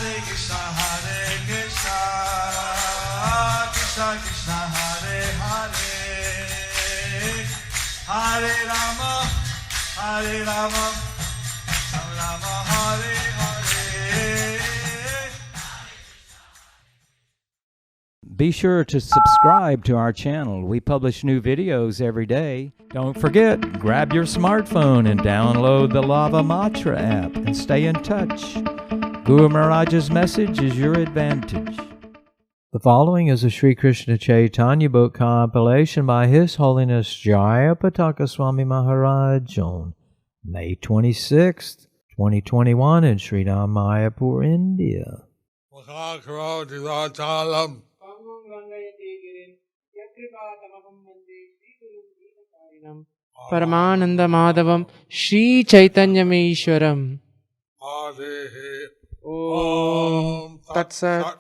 Krishna Krishna Hare Hare, Hare Rama, Hare Rama, Rama Hare Hare. Be sure to subscribe to our channel. We publish new videos every day. Don't forget, grab your smartphone and download the Lava Matra app and stay in touch. Guru Maharaj's message is your advantage. The following is a Sri Krishna Chaitanya book compilation by His Holiness Jaya Pataka Swami Maharaj on May 26th, 2021 in Sri Mayapur, India. Paramananda Madhavam Shri Chaitanya Meishwaram. Om Tat Sat.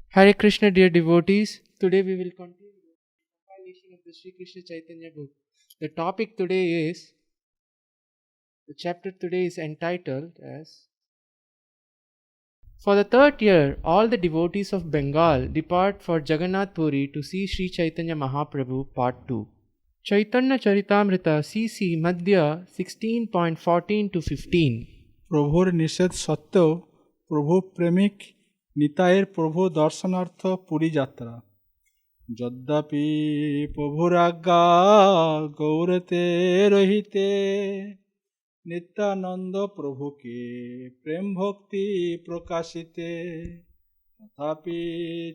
Hare Krishna, dear devotees. Today we will continue the compilation of the Sri Krishna Chaitanya book. The topic today is, the chapter today is entitled as, For the third year, all the devotees of Bengal depart for Jagannath Puri to see Sri Chaitanya Mahaprabhu, Part 2. Chaitanya Charitamrita CC Madhya 16.14-15. প্রভুর নিষেধ সত্ত্বেও প্রভু প্রেমিক নিতাইয়ের প্রভু দর্শনার্থ পুরী যাত্রা। যদ্যপি প্রভুর আজ্ঞা গৌরতে রহিতে নিত্যানন্দ প্রভুকে প্রেম ভক্তি প্রকাশিতে তথাপি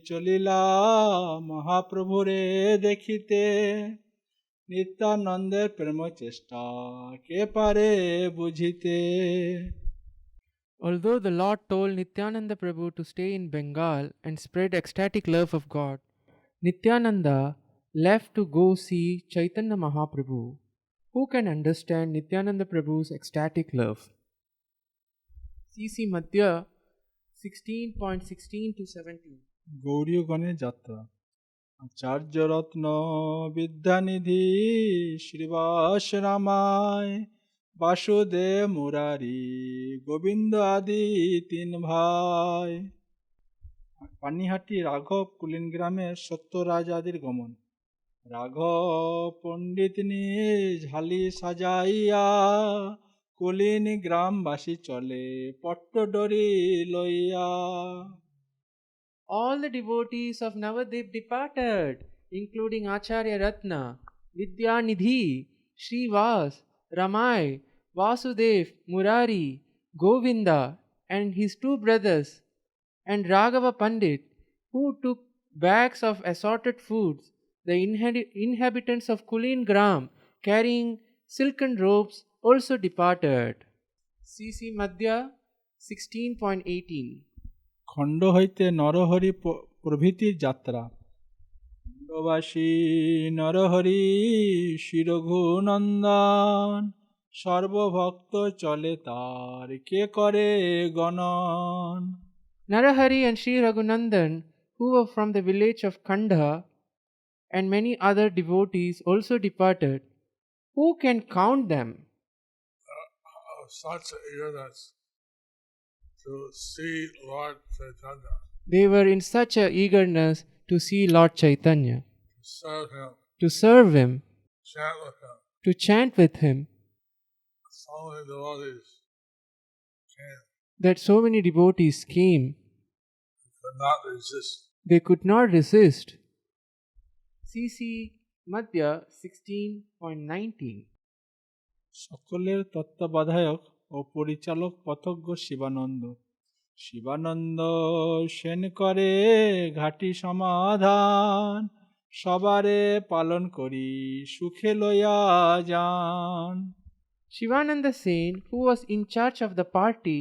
চলিলা মহাপ্রভুরে দেখিতে নিত্যানন্দের প্রেম চেষ্টা কে পারে বুঝিতে। Although the Lord told Nityananda Prabhu to stay in Bengal and spread ecstatic love of God, Nityananda left to go see Chaitanya Mahaprabhu. Who can understand Nityananda Prabhu's ecstatic love? CC Madhya 16.16-17. গৌরীয়গণের যাত্রা। আচার্য রত্ন বিদ্যানিধি শ্রীবাস রামায় বাসুদেব মুরারি গোবিন্দ আদি তিন ভাই। পানিহাটি রাঘব cooling গ্রামের সত্যরাজ আদির গমন। রাঘব পণ্ডিত নিজ হালি সাজাইয়া কুলিন গ্রামবাসী চলে পট্টডরি লইয়া। All the devotees of Navadvip departed, including Acharya Ratna, Vidyanidhi, Srivas, Ramai, Vasudev, Murari, Govinda, and his two brothers, and Raghava Pandit, who took bags of assorted foods. The inhabitants of Kulin Gram, carrying silken robes, also departed. CC Madhya 16.18. খণ্ড হইতে নরহরি প্রভৃতির যাত্রা। খণ্ডবাসী নরহরি শিরঘুনন্দন সর্বভক্ত চলে তার কে করে গণন। Narahari and Sri Raghunandan, who were from the village of Khandha, and many other devotees also departed. Who can count them? Such eagerness to see Lord Chaitanya, They were in such a eagerness to see Lord Chaitanya, to serve him, to serve him, chant with him. to chant with him, So many devotees came, that so many devotees came, could not resist. they could not resist. CC Madhya 16.19. সকলের তত্ত্বাবধায়ক ও পরিচালক পথজ্ঞ শিবানন্দ। শিবানন্দ সেন করে ঘাটি সমাধান সবারে পালন করি সুখে লইয়া যান। Shivananda Sen, who was in charge of the party,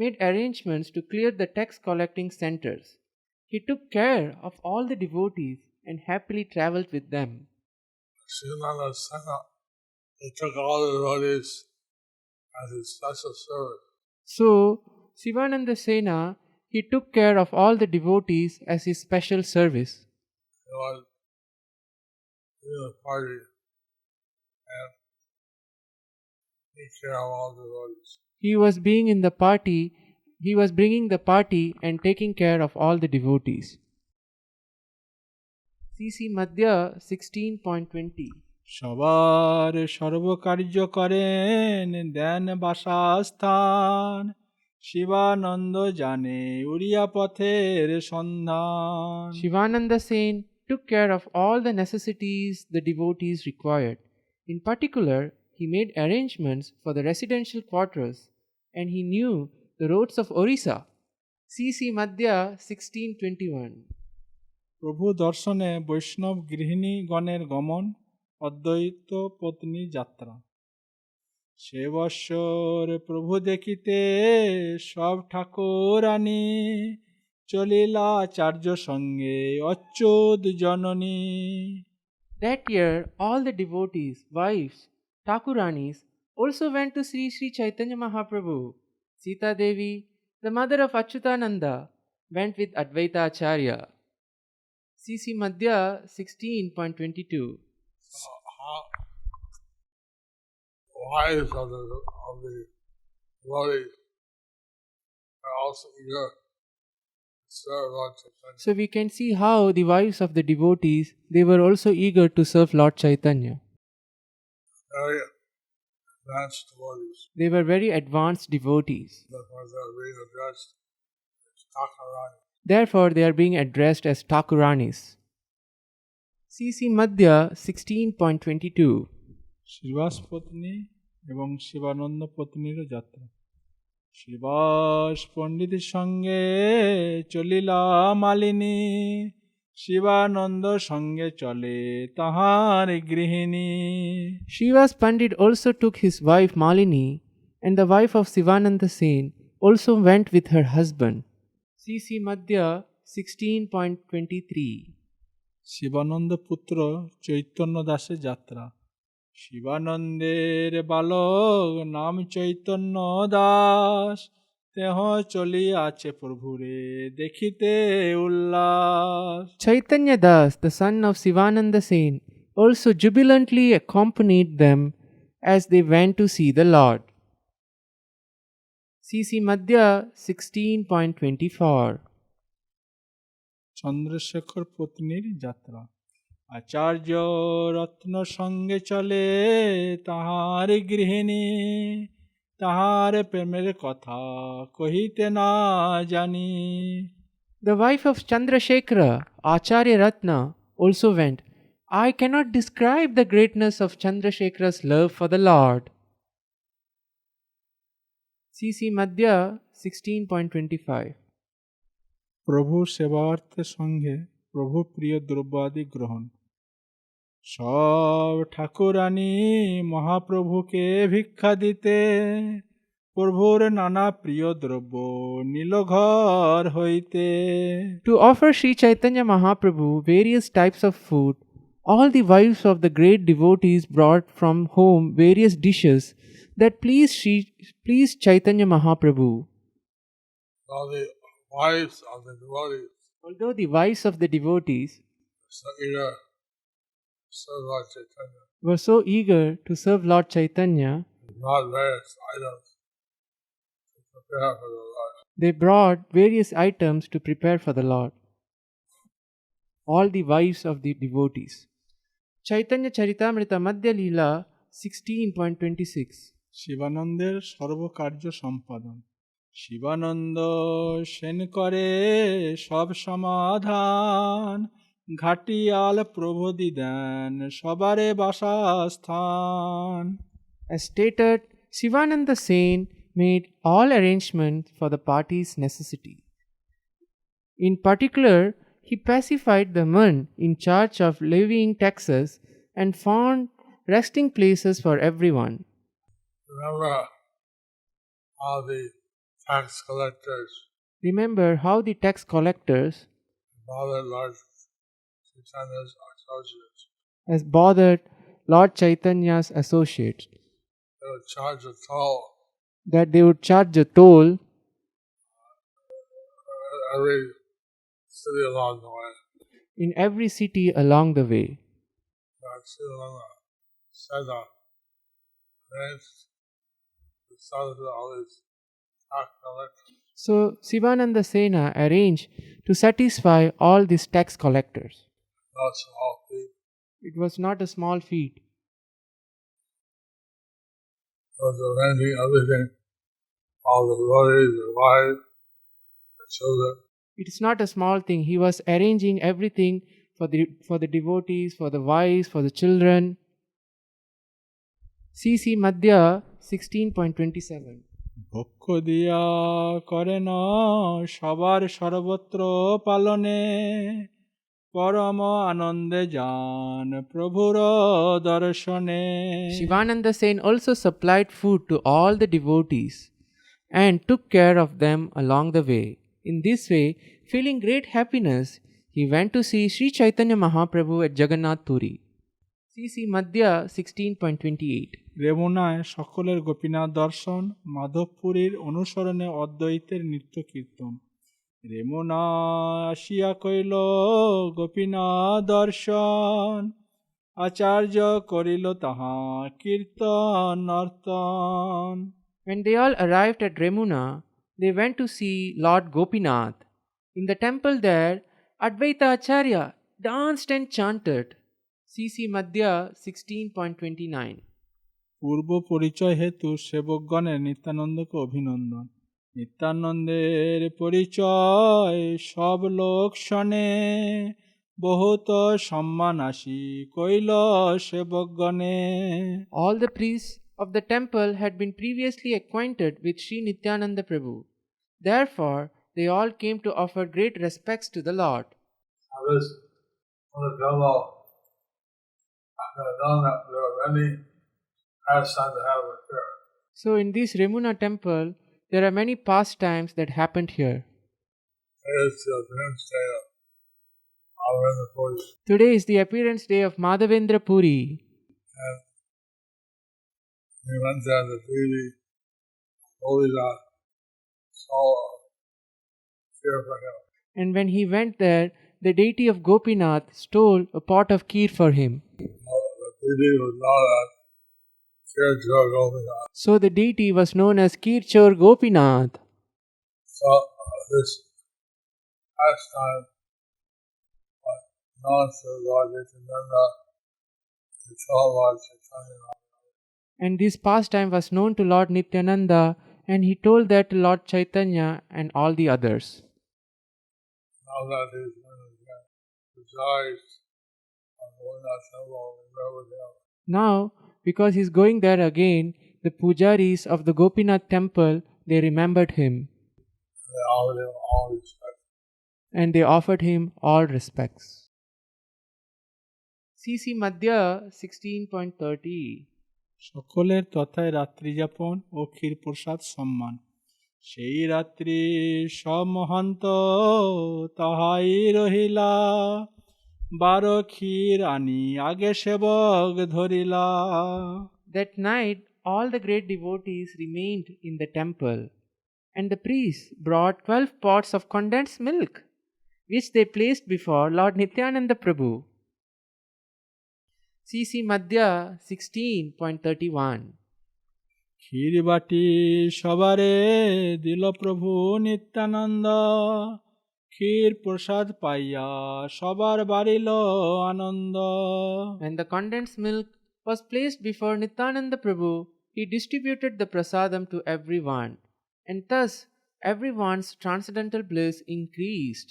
made arrangements to clear the tax collecting centers. He took care of all the devotees and happily travelled with them. Srinanda Sena, he took all the devotees as his special service. So, Shivananda Sena, he took care of all the devotees as his special service. He was in the party and take care of all the devotees. He was being in the party, he was bringing the party and taking care of all the devotees. CC Madhya 16.20 সবার সর্বকার্য করেন দেন বাসাস্থান শিবানন্দ জানে উড়িয়া পথের সন্ধান Shivananda Sen took care of all the necessities the devotees required. In particular, he made arrangements for the residential quarters and he knew the roads of Orissa. CC Madhya 16.21 প্রভু দর্শনে বৈষ্ণব গৃহিণী গণের গমন অদ্বৈত পত্নী যাত্রা সে বৎসর প্রভু দেখিতে সব ঠাকুরানী চলিলা আচার্য সঙ্গে অচ্যুত জননী That year, all the devotees, wives, Thakuranis also went to Sri Sri Chaitanya Mahaprabhu. Sita Devi, the mother of Achyutananda, went with Advaita Acharya. CC Madhya 16.22 How wives of the devotees are also eager to serve Lord Chaitanya. So we can see how the wives of the devotees, they were also eager to serve Lord Chaitanya. Very advanced devotees. They were very advanced devotees. Therefore, they're being addressed as Thakurani. Therefore, they are being addressed as Thakuranis. CC Madhya 16.22 Srivas পত্নী এবং শিবানন্দ পত্নীর যাত্রা শিবাস পণ্ডিতের সঙ্গে চলিলা মালিনী শিবানন্দ সঙ্গে চলে তাহার গৃহিণী Srivas Pandit also took his wife Malini, and the wife of Sivananda Sen also went with her husband. CC Madhya 16.23 Shivananda পুত্র চৈতন্য দাসের যাত্রা শিবানন্দের বালক নাম চৈতন্য দাস তেহ চলিয়াছে প্রভুরে দেখিতে উল্লাস Chaitanya Das, the son of Sivananda Sen, also jubilantly accompanied them as they went to see the Lord. CC Madhya 16.24 Chandrashekhar পত্নীর যাত্রা আচার্য রত্ন সঙ্গে চলে তাহার গৃহিণী তাহার প্রেমের কথা কহিতে না জানি The wife of Chandrasekhara, Acharya Ratna, also went. I cannot describe the greatness of Chandrasekhara's love for the Lord. CC Madhya 16.25 প্রভু সেবার্থের সঙ্গে প্রভু প্রিয় দ্রব্যাদি গ্রহণ সব ঠাকুরানী মহাপ্রভুকে ভিক্ষা দিতে প্রভুর নানা প্রিয় দ্রব্য নীল ঘর হইতে To offer Sri Chaitanya Mahaprabhu various types of food, all the wives of the great devotees brought from home various dishes that please Chaitanya Mahaprabhu. All the wives of the devotees Although the wives of the devotees so eager to serve Lord Chaitanya, were so eager to serve Lord Chaitanya, brought various items to prepare for the Lord. they brought various items to prepare for the Lord. All the wives of the devotees. Chaitanya Charitamrita Madhya Leela 16.26 শিবানন্দের সর্বকার্য সম্পাদন শিবানন্দ সেন করে সব সমাধান ঘাটিয়াল প্রভুদি দেন সবারে বাসাস্থান As stated, Sivananda Sen made all arrangements for the party's necessity. In particular, he pacified the men in charge of levying taxes and found resting places for everyone. Remember how the tax collectors Remember how the tax collectors bothered Lord Chaitanya's associates. has bothered Lord Chaitanya's associates, They would charge a toll that they would charge a toll every city along the way. in every city along the way. But Srilanka said that arranged to satisfy all these tax collectors. So Sivananda Sena arranged to satisfy all these tax collectors. Not small feat. It was not a small feat. Was arranging everything, all the devotees, their wives, their children. It is not a small thing. He was arranging everything for the devotees, for the wives, for the children. C.C. Madhya 16.27. ভক্ষ দিয়া করে ন সবার সর্বত্র পালনে পরম আনন্দে যান প্রভুর দর্শনে Shivananda Sen also supplied food to all the devotees and took care of them along the way. In this way, feeling great happiness, he went to see Sri Chaitanya Mahaprabhu at Jagannath Puri. C.C. Madhya 16.28. রেমুনায় সকলের গোপীনাথ দর্শন মাধবপুরীর অনুসরণে অদ্বৈতের নিত্য কীর্তন রেমুনা আসিয়া কইল গোপীনাথ দর্শন আচার্য করিল তাহা কীর্তন নর্তন When they all arrived at Remuna, they went to see Lord Gopinath. In the temple there, Advaita Acharya danced and chanted. C.C. Madhya 16.29. পূর্ব পরিচয় হেতু সেবকগণের নিত্যানন্দকে অভিনন্দন নিত্যানন্দের পরিচয় সব লোক শনে বহুত সম্মান আসি কইল সেবকগণে All the priests of the temple had been previously acquainted with Sri Nityananda Prabhu. Therefore, they all came to offer great respects to the Lord. Now this, on the devil, I know that there are many pastimes that have occurred. So, in this Remuna temple, there are many pastimes that happened here. It's the appearance day of Mahavendra Puri. Today is the appearance day of Madhavendra Puri. And we went there to see the holy God, saw fear for him. And when he went there, the deity of Gopinath stole a pot of kheer for him. The deity was known as Kirchur Gopinath. So the deity was known as Kirchur Gopinath. So this pastime was known to Lord Nityananda and told Lord Chaitanya. And this pastime was known to Lord Nityananda, and he told that to Lord Chaitanya and all the others. Now that he's going to reside on Gopinath temple, remember him. Now, because he's going there again, the pujaris of the Gopinath temple, they remembered him They offered him all respect. and they offered him all respects. C.C. Madhya 16.30. সকলের তথায় রাত্রিযাপন ও ক্ষীর প্রসাদ সম্মান সেই রাত্রি সব মহান্ত তাহাই রহিলা 12 ক্ষীর আনি আগে সেবক ধরিলা That night, all the great devotees remained in the temple, and the priests brought 12 pots of condensed milk, which they placed before Lord Nityananda Prabhu. C.C. Madhya 16.31. ক্ষীর বাটি সবারে দিল প্রভু নিত্যানন্দ ক্ষীর প্রসাদ পাইয়া সবার বাড়িল আনন্দ When the condensed milk was placed before Nityananda Prabhu, he distributed the prasadam to everyone, and thus everyone's transcendental bliss increased.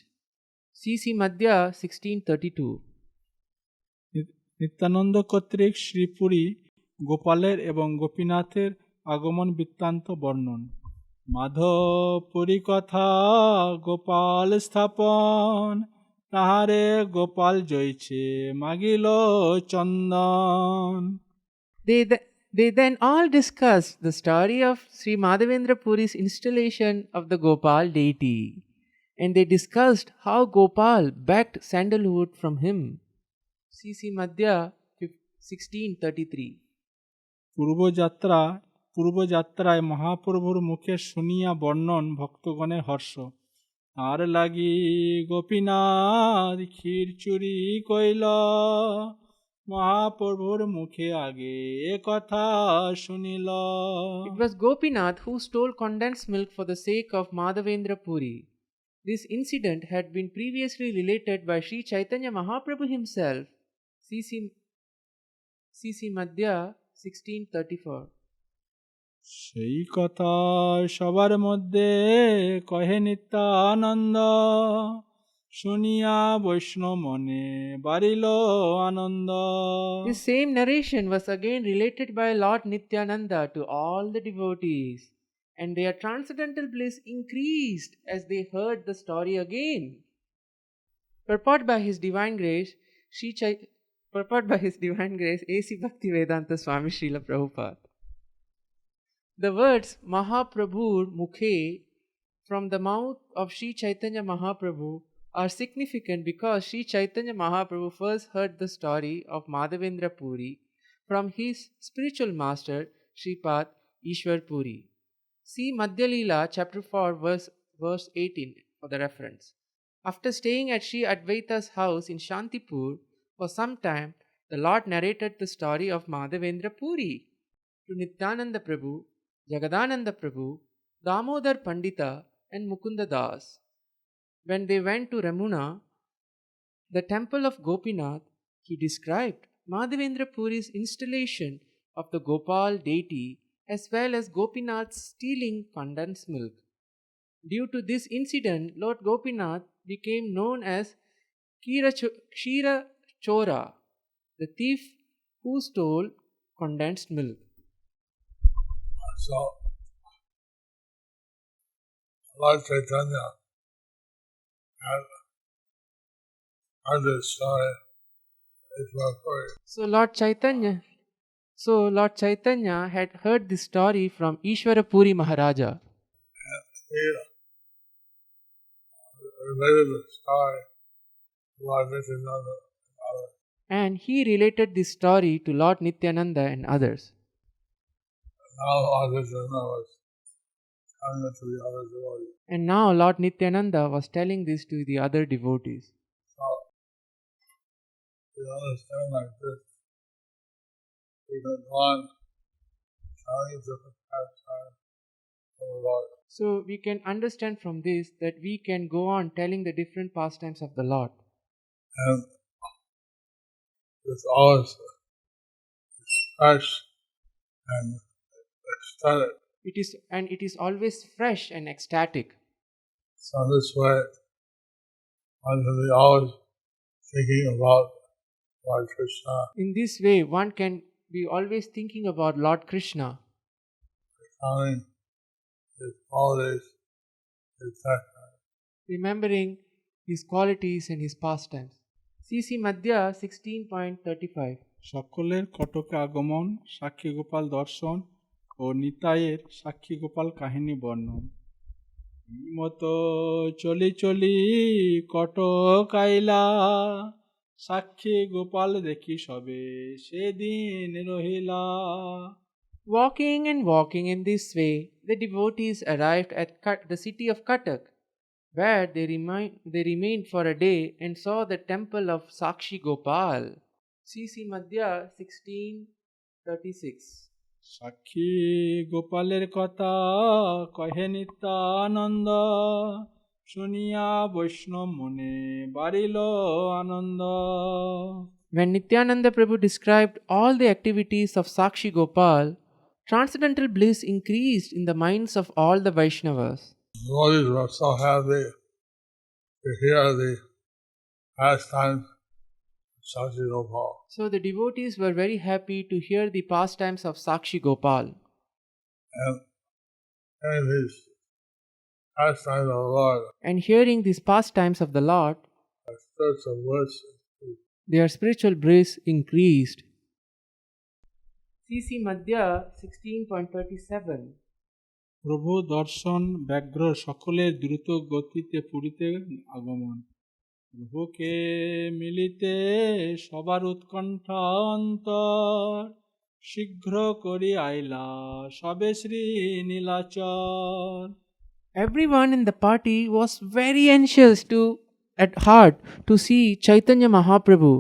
C.C. Madhya 16.32. Nityananda কর্তৃক শ্রীপুরী গোপালের এবং গোপীনাথের আগমন বৃত্তান্ত বর্ণন মাধবপুরী কথা গোপাল স্থাপন তাহারে গোপাল জয়ছে মাগিল চন্দন They then all discussed the story of Sri Madhavendra Puri's installation of the Gopal deity, and they discussed how Gopal begged sandalwood from him. C.C. Madhya 16.33. পূর্বযাত্রায় মহাপ্রভুর মুখে শুনিয়া বর্ণন ভক্তগণের হর্ষ তার লাগি গোপীনাথ ক্ষীর চুরি কইল মহাপ্রভুর মুখে আগে এ কথা শুনিল। It was Gopinath who stole condensed milk for the sake of Madhavendra Puri. This incident had been previously related by Sri Chaitanya Mahaprabhu himself. CC Madhya 1634. সেই কথা সবার মধ্যে কহে নিত্যানন্দ, শুনিয়া বৈষ্ণব মনে বাড়িল আনন্দ। This same narration was again related by Lord Nityananda to all the devotees, and their transcendental bliss increased as they heard the story again. Purport by His Divine Grace, A.C. Bhaktivedanta Swami Srila Prabhupada. The words Mahaprabhur Mukhe from the mouth of Sri Chaitanya Mahaprabhu are significant because Sri Chaitanya Mahaprabhu first heard the story of Madhavendra Puri from his spiritual master Sripad Ishwar Puri. See Madhya Leela chapter 4 verse 18 for the reference. After staying at Sri Advaita's house in Shantipur for some time, the Lord narrated the story of Madhavendra Puri to Nityananda Prabhu, Jagadananda Prabhu, Damodar Pandita and Mukunda Das. When they went to Ramuna, the temple of Gopinath, he described Madhavendra Puri's installation of the Gopal deity as well as Gopinath's stealing condensed milk. Due to this incident, Lord Gopinath became known as Kshira Chora, the thief who stole condensed milk. So, Lord Chaitanya had heard this story. So Lord Chaitanya had heard this story from Ishwara Puri Maharaja. He related the story to Lord Nityananda and others. And he related this story to Lord Nityananda and others. Now Lord Nityananda was telling it to the other devotees. And now Lord Nityananda was telling this to the other devotees. So, you understand like this. We can go on telling different pastimes of the Lord. So we can understand from this that we can go on telling the different pastimes of the Lord. And it's always fresh and ecstatic. It is always fresh and ecstatic. So this way, one can be always thinking about Lord Krishna, In this way, one can be always thinking about Lord Krishna, recounting his qualities, his technique. remembering his qualities and his pastimes. CC Madhya 16.35. সকলের কটকে আগমন, সাক্ষী গোপাল দর্শন ও নিতাইয়ের সাক্ষী গোপাল কাহিনী বর্ণন। মতো চলি চলি কটক আইলা, সাক্ষী গোপাল দেখি সবে সেদিন রহিলা। Walking and walking in this way, the devotees arrived at the city of Katak, where they remained for a day and saw the temple of Sakshi Gopal. CC Madhya 16:36. সাক্ষী গোপালের কথা কহে নিত্যানন্দ, শুনিয়া বৈষ্ণব মনে বাড়িল আনন্দ। When Nityananda Prabhu described all the activities of Sakshi Gopal, transcendental bliss increased in the minds of all the Vaishnavas. Devotees were so happy to hear the pastimes of Sakshi Gopal. So the devotees were very happy to hear the pastimes of Sakshi Gopal. And these pastimes of the Lord, And hearing these pastimes of the Lord, our spiritual bliss, their spiritual bliss increased. CC Madhya 16.37. প্রভু দর্শন ব্যগ্র সকলের দ্রুত গতিতে পুরীতে আগমন, প্রভুকে মিলিতে সবার উৎকণ্ঠা অন্তর, শীঘ্র করি আইলা সবে Shri নীলাচর। Everyone in the party was very anxious at heart to see Chaitanya Mahaprabhu.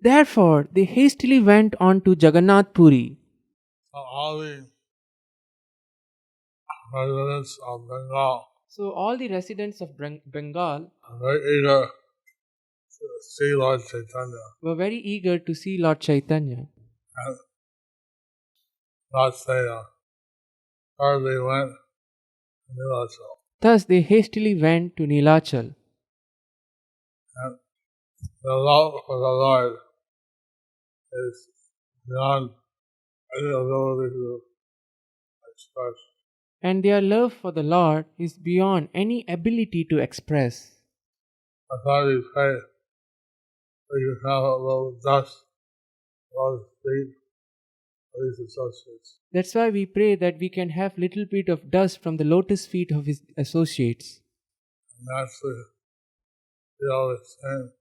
Therefore, they hastily went on to Jagannath Puri. So all the residents of Bengal So all the residents of Bengal are very eager to see Lord Chaitanya. were very eager to see Lord Chaitanya. And thus they hardly went to Nilachal. Thus they hastily went to Nilachal. And the love for the Lord is beyond any ability to express. And their love for the Lord is beyond any ability to express. That's why we pray we can have a little dust, a little feet of these associates. That's why we pray that we can have little bit of dust from the lotus feet of his associates. And naturally feel the same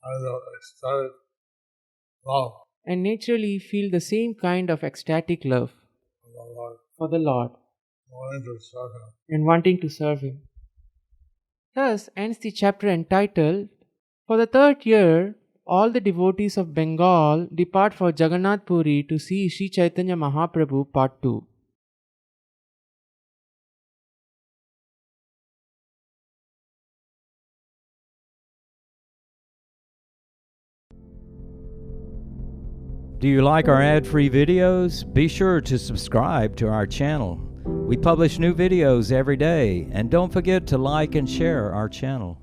kind of ecstatic love And naturally feel the same kind of ecstatic love for the Lord, for the Lord wanting to serve Him. and wanting to serve him. Thus ends the chapter entitled, For the third year, all the devotees of Bengal depart for Jagannath Puri to see Sri Chaitanya Mahaprabhu, Part 2. Do you like our ad-free videos? Be sure to subscribe to our channel. We publish new videos every day, and don't forget to like and share our channel.